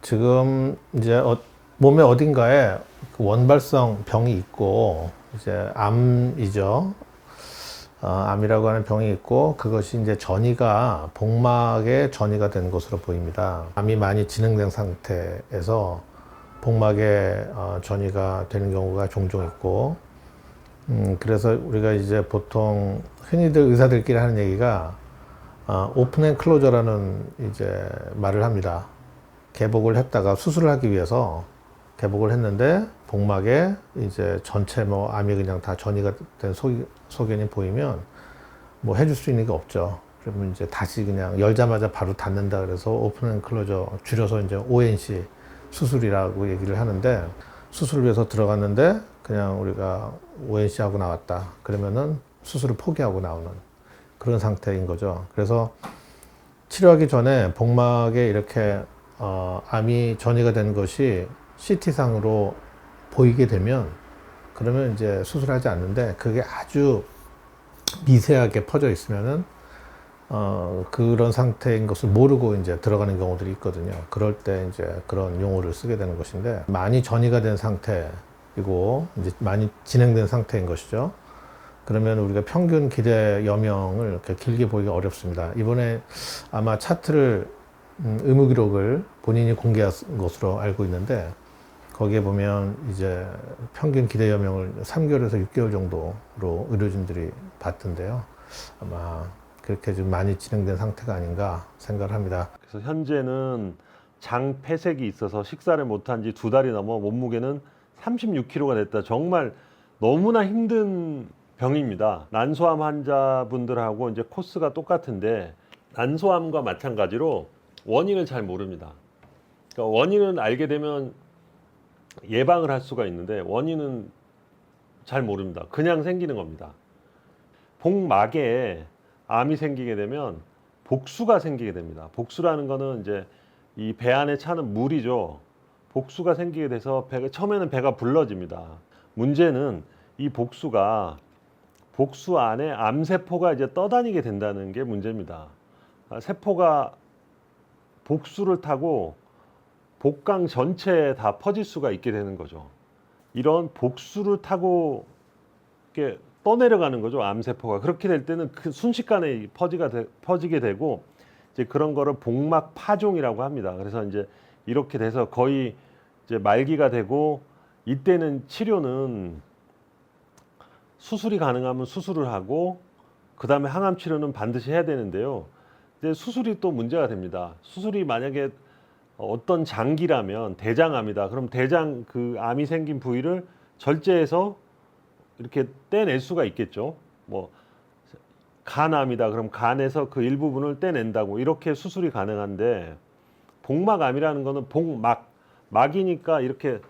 지금 이제 몸의 어딘가에 그 원발성 병이 있고, 이제 암이죠. 암이라고 하는 병이 있고, 그것이 이제 전이가 복막에 전이가 된 것으로 보입니다. 암이 많이 진행된 상태에서 복막에 전이가 되는 경우가 종종 있고, 그래서 우리가 이제 보통 흔히들 의사들끼리 하는 얘기가 오픈 앤 클로저라는 이제 말을 합니다. 개복을 했다가 수술을 하기 위해서 개복을 했는데 복막에 이제 전체 뭐 암이 그냥 다 전이가 된 소견이 보이면 뭐 해줄 수 있는 게 없죠. 그러면 이제 다시 그냥 열자마자 바로 닫는다 그래서 오픈 앤 클로저, 줄여서 이제 ONC 수술이라고 얘기를 하는데, 수술을 위해서 들어갔는데 그냥 우리가 ONC 하고 나왔다 그러면은 수술을 포기하고 나오는 그런 상태인 거죠. 그래서 치료하기 전에 복막에 이렇게 암이 전이가 된 것이 CT상으로 보이게 되면, 그러면 이제 수술하지 않는데, 그게 아주 미세하게 퍼져 있으면은 그런 상태인 것을 모르고 이제 들어가는 경우들이 있거든요. 그럴 때 이제 그런 용어를 쓰게 되는 것인데, 많이 전이가 된 상태이고 이제 많이 진행된 상태인 것이죠. 그러면 우리가 평균 기대 여명을 이렇게 길게 보기가 어렵습니다. 이번에 아마 차트를 의무 기록을 본인이 공개한 것으로 알고 있는데, 거기에 보면 이제 평균 기대 여명을 3개월에서 6개월 정도로 의료진들이 봤던데요. 아마 그렇게 좀 많이 진행된 상태가 아닌가 생각을 합니다. 그래서 현재는 장 폐색이 있어서 식사를 못한 지 2달이 넘어 몸무게는 36kg가 됐다. 정말 너무나 힘든 병입니다. 난소암 환자분들하고 이제 코스가 똑같은데, 난소암과 마찬가지로 원인을 잘 모릅니다. 그러니까 원인은 알게 되면 예방을 할 수가 있는데 원인은 잘 모릅니다. 그냥 생기는 겁니다. 복막에 암이 생기게 되면 복수가 생기게 됩니다. 복수라는 거는 이제 이 배 안에 차는 물이죠. 복수가 생기게 돼서 처음에는 배가 불러집니다. 문제는 이 복수가, 복수 안에 암세포가 이제 떠다니게 된다는 게 문제입니다. 세포가 복수를 타고 복강 전체에 다 퍼질 수가 있게 되는 거죠. 이런 복수를 타고 이렇게 떠내려가는 거죠, 암세포가. 그렇게 될 때는 그 순식간에 퍼지게 되고, 이제 그런 거를 복막 파종이라고 합니다. 그래서 이제 이렇게 돼서 거의 이제 말기가 되고, 이때는 치료는 수술이 가능하면 수술을 하고, 그 다음에 항암 치료는 반드시 해야 되는데요. 이제 수술이 또 문제가 됩니다. 수술이 만약에 어떤 장기라면 대장암이다. 그럼 대장 그 암이 생긴 부위를 절제해서 이렇게 떼낼 수가 있겠죠. 뭐 간암이다. 그럼 간에서 그 일부분을 떼낸다고, 이렇게 수술이 가능한데, 복막암이라는 거는 막이니까 이렇게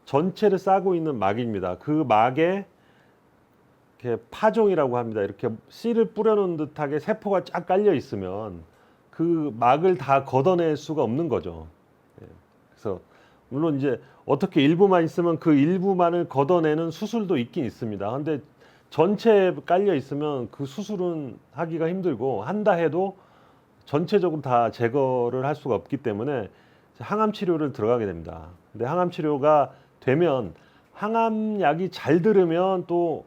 전체를 싸고 있는 막입니다. 그 막에 이렇게 파종이라고 합니다. 이렇게 씨를 뿌려놓은 듯하게 세포가 쫙 깔려 있으면 그 막을 다 걷어낼 수가 없는 거죠. 그래서 물론 이제 어떻게 일부만 있으면 그 일부만을 걷어내는 수술도 있긴 있습니다. 근데 전체에 깔려 있으면 그 수술은 하기가 힘들고, 한다 해도 전체적으로 다 제거를 할 수가 없기 때문에 항암 치료를 들어가게 됩니다. 근데 항암 치료가 되면, 항암약이 잘 들으면 또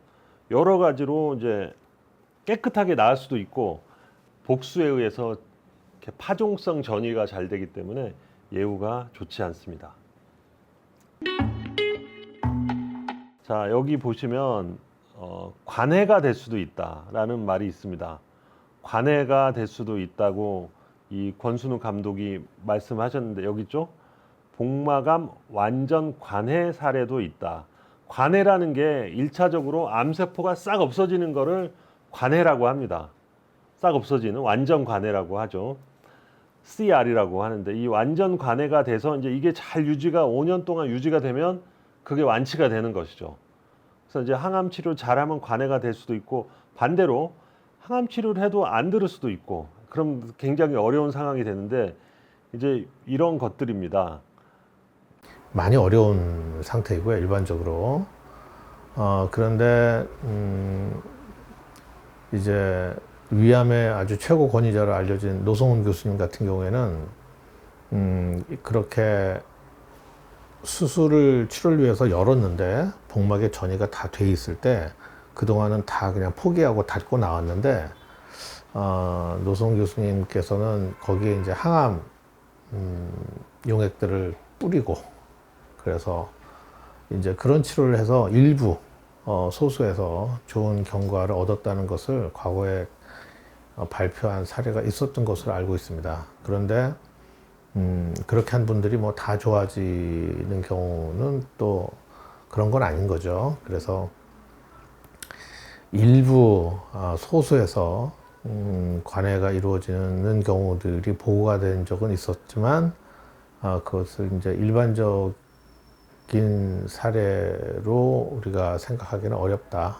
여러 가지로 이제 깨끗하게 나을 수도 있고, 복수에 의해서 이렇게 파종성 전이가 잘 되기 때문에 예후가 좋지 않습니다. 자, 여기 보시면 관해가 될 수도 있다라는 말이 있습니다. 관해가 될 수도 있다고 이 권순우 감독이 말씀하셨는데, 여기 있죠? 복막암 완전 관해 사례도 있다. 관해라는 게 1차적으로 암세포가 싹 없어지는 거를 관해라고 합니다. 싹 없어지는 완전 관해라고 하죠. CR이라고 하는데, 이 완전 관해가 돼서 이제 이게 잘 유지가 5년 동안 유지가 되면 그게 완치가 되는 것이죠. 그래서 이제 항암 치료 잘하면 관해가 될 수도 있고, 반대로 항암 치료를 해도 안 들을 수도 있고, 그럼 굉장히 어려운 상황이 되는데, 이제 이런 것들입니다. 많이 어려운 상태이고요, 일반적으로. 그런데 이제 위암의 아주 최고 권위자로 알려진 노성훈 교수님 같은 경우에는 그렇게 수술을 치료를 위해서 열었는데 복막에 전이가 다 돼 있을 때 그동안은 다 그냥 포기하고 닫고 나왔는데 노성 교수님께서는 거기에 이제 항암 용액들을 뿌리고 그래서 이제 그런 치료를 해서 일부 소수에서 좋은 경과를 얻었다는 것을 과거에 발표한 사례가 있었던 것으로 알고 있습니다. 그런데 그렇게 한 분들이 뭐 다 좋아지는 경우는 또 그런 건 아닌 거죠. 그래서 일부 소수에서 관해가 이루어지는 경우들이 보고가 된 적은 있었지만 그것을 이제 일반적인 사례로 우리가 생각하기는 어렵다.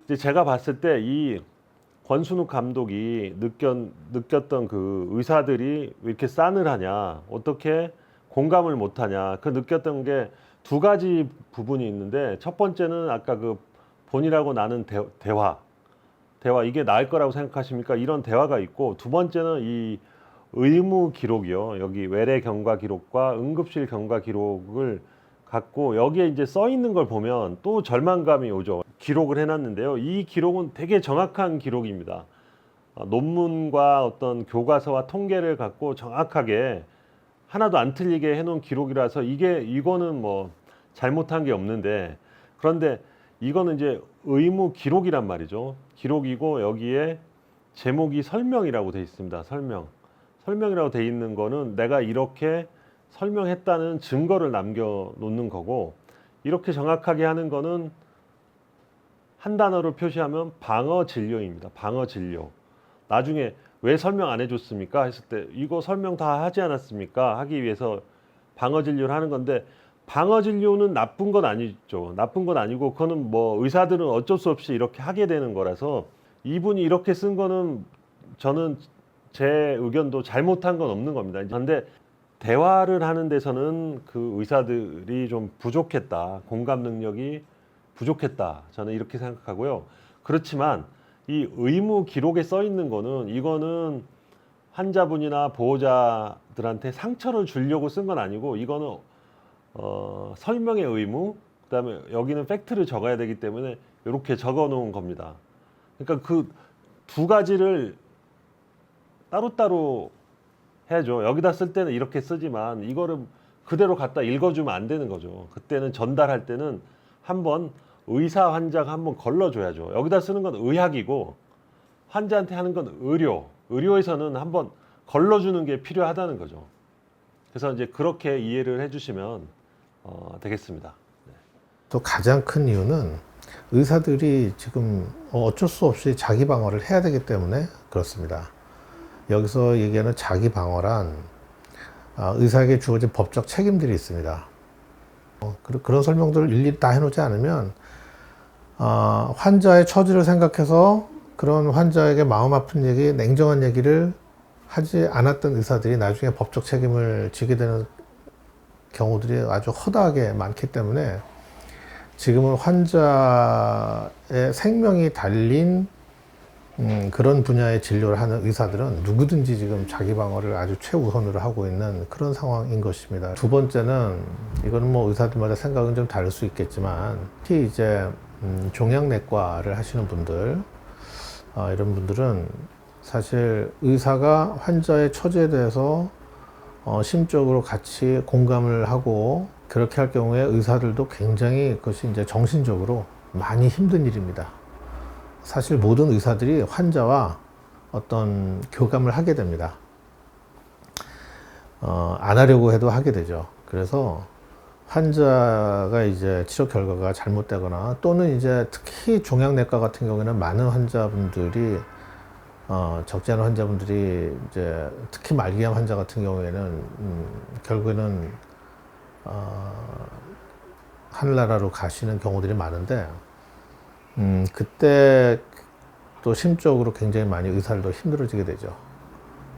이제 제가 봤을 때 이 권순욱 감독이 느꼈던 그 의사들이 왜 이렇게 싸늘하냐, 어떻게 공감을 못하냐, 그 느꼈던 게 두 가지 부분이 있는데, 첫 번째는 아까 그 본인하고 나는 대화 이게 나을 거라고 생각하십니까? 이런 대화가 있고, 두 번째는 이 의무 기록이요. 여기 외래 경과 기록과 응급실 경과 기록을 갖고 여기에 이제 써 있는 걸 보면 또 절망감이 오죠. 기록을 해놨는데요. 이 기록은 되게 정확한 기록입니다. 논문과 어떤 교과서와 통계를 갖고 정확하게 하나도 안 틀리게 해놓은 기록이라서 이거는 뭐 잘못한 게 없는데, 그런데 이거는 이제 의무 기록이란 말이죠. 기록이고 여기에 제목이 설명이라고 돼 있습니다. 설명이라고 돼 있는 거는 내가 이렇게 설명했다는 증거를 남겨놓는 거고, 이렇게 정확하게 하는 거는 한 단어로 표시하면 방어 진료입니다. 방어 진료. 나중에 왜 설명 안 해줬습니까? 했을 때 이거 설명 다 하지 않았습니까? 하기 위해서 방어 진료를 하는 건데, 방어 진료는 나쁜 건 아니죠. 나쁜 건 아니고 그거는 뭐 의사들은 어쩔 수 없이 이렇게 하게 되는 거라서, 이분이 이렇게 쓴 거는 저는 제 의견도 잘못한 건 없는 겁니다. 그런데 대화를 하는 데서는 그 의사들이 좀 부족했다. 공감 능력이 부족했다. 저는 이렇게 생각하고요. 그렇지만 이 의무 기록에 써 있는 거는, 이거는 환자분이나 보호자들한테 상처를 주려고 쓴 건 아니고, 이거는 설명의 의무, 그다음에 여기는 팩트를 적어야 되기 때문에 이렇게 적어 놓은 겁니다. 그러니까 그 두 가지를 따로따로 해야죠. 여기다 쓸 때는 이렇게 쓰지만 이거를 그대로 갖다 읽어주면 안 되는 거죠. 그때는 전달할 때는 한번 의사 환자가 한번 걸러줘야죠. 여기다 쓰는 건 의학이고 환자한테 하는 건 의료에서는 한번 걸러주는 게 필요하다는 거죠. 그래서 이제 그렇게 이해를 해주시면 되겠습니다. 또 가장 큰 이유는 의사들이 지금 어쩔 수 없이 자기 방어를 해야 되기 때문에 그렇습니다. 여기서 얘기하는 자기 방어란 의사에게 주어진 법적 책임들이 있습니다. 그런 설명들을 일일이 다 해놓지 않으면 환자의 처지를 생각해서 그런 환자에게 마음 아픈 얘기, 냉정한 얘기를 하지 않았던 의사들이 나중에 법적 책임을 지게 되는 경우들이 아주 허다하게 많기 때문에, 지금은 환자의 생명이 달린 그런 분야의 진료를 하는 의사들은 누구든지 지금 자기 방어를 아주 최우선으로 하고 있는 그런 상황인 것입니다. 두 번째는, 이거는 뭐 의사들마다 생각은 좀 다를 수 있겠지만, 특히 이제 종양내과를 하시는 분들, 이런 분들은 사실 의사가 환자의 처지에 대해서 심적으로 같이 공감을 하고, 그렇게 할 경우에 의사들도 굉장히 그것이 이제 정신적으로 많이 힘든 일입니다. 사실 모든 의사들이 환자와 어떤 교감을 하게 됩니다. 안 하려고 해도 하게 되죠. 그래서 환자가 이제 치료 결과가 잘못되거나, 또는 이제 특히 종양내과 같은 경우에는 많은 환자분들이 적지 않은 환자분들이 이제 특히 말기암 환자 같은 경우에는 결국에는 하늘나라로 가시는 경우들이 많은데, 그때 또 심적으로 굉장히 많이 의사들도 힘들어지게 되죠.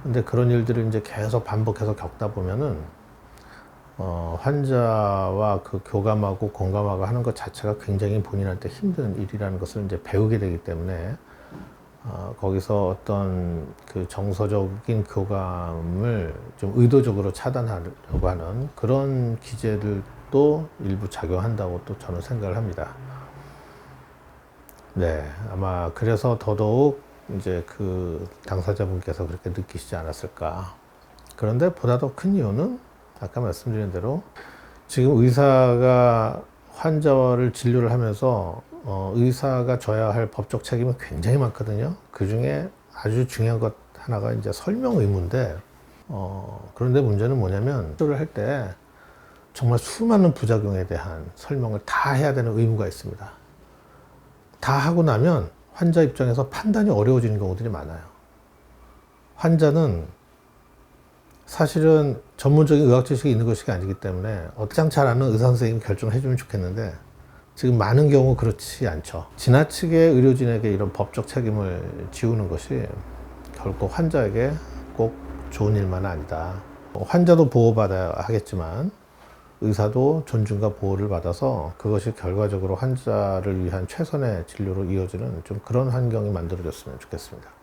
근데 그런 일들을 이제 계속 반복해서 겪다 보면은 환자와 그 교감하고 공감하고 하는 것 자체가 굉장히 본인한테 힘든 일이라는 것을 이제 배우게 되기 때문에 거기서 어떤 그 정서적인 교감을 좀 의도적으로 차단하려고 하는 그런 기제들도 일부 작용한다고 또 저는 생각을 합니다. 네, 아마 그래서 더더욱 이제 그 당사자분께서 그렇게 느끼시지 않았을까. 그런데 보다 더 큰 이유는 아까 말씀드린 대로 지금 의사가 환자를 진료를 하면서 의사가 져야 할 법적 책임이 굉장히 많거든요. 그 중에 아주 중요한 것 하나가 이제 설명 의무인데, 그런데 문제는 뭐냐면 치료를 할 때 정말 수많은 부작용에 대한 설명을 다 해야 되는 의무가 있습니다. 다 하고 나면 환자 입장에서 판단이 어려워지는 경우들이 많아요. 환자는 사실은 전문적인 의학 지식이 있는 것이 아니기 때문에 가장 잘 아는 의사 선생님이 결정을 해주면 좋겠는데 지금 많은 경우 그렇지 않죠. 지나치게 의료진에게 이런 법적 책임을 지우는 것이 결코 환자에게 꼭 좋은 일만은 아니다. 환자도 보호받아야 하겠지만 의사도 존중과 보호를 받아서 그것이 결과적으로 환자를 위한 최선의 진료로 이어지는 좀 그런 환경이 만들어졌으면 좋겠습니다.